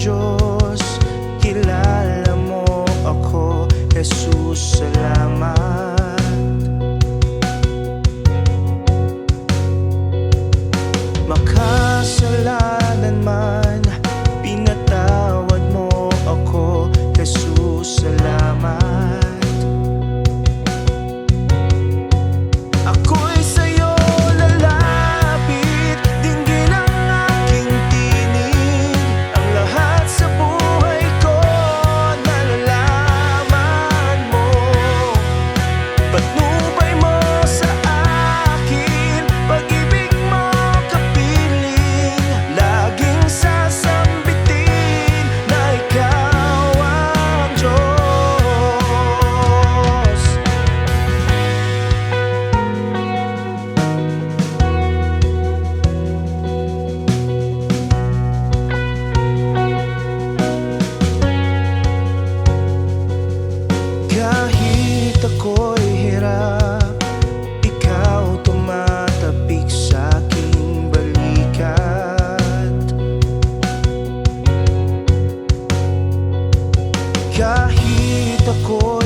Diyos, kilala mo ako, Jesus, salamat. Makasalanan man, pinatawad mo ako, Jesus, salamat. Ako'y sa'yo lalapit, dinggin ang aking tinig. Ang lahat sa buhay ko nalalaman mo. Patnubay mo sa akin, pag-ibig mo kapiling. Laging sasambitin na ikaw ang Diyos. Kahit ako'y hirap, ikaw tumatapik sa aking balikat. Kahit ako'y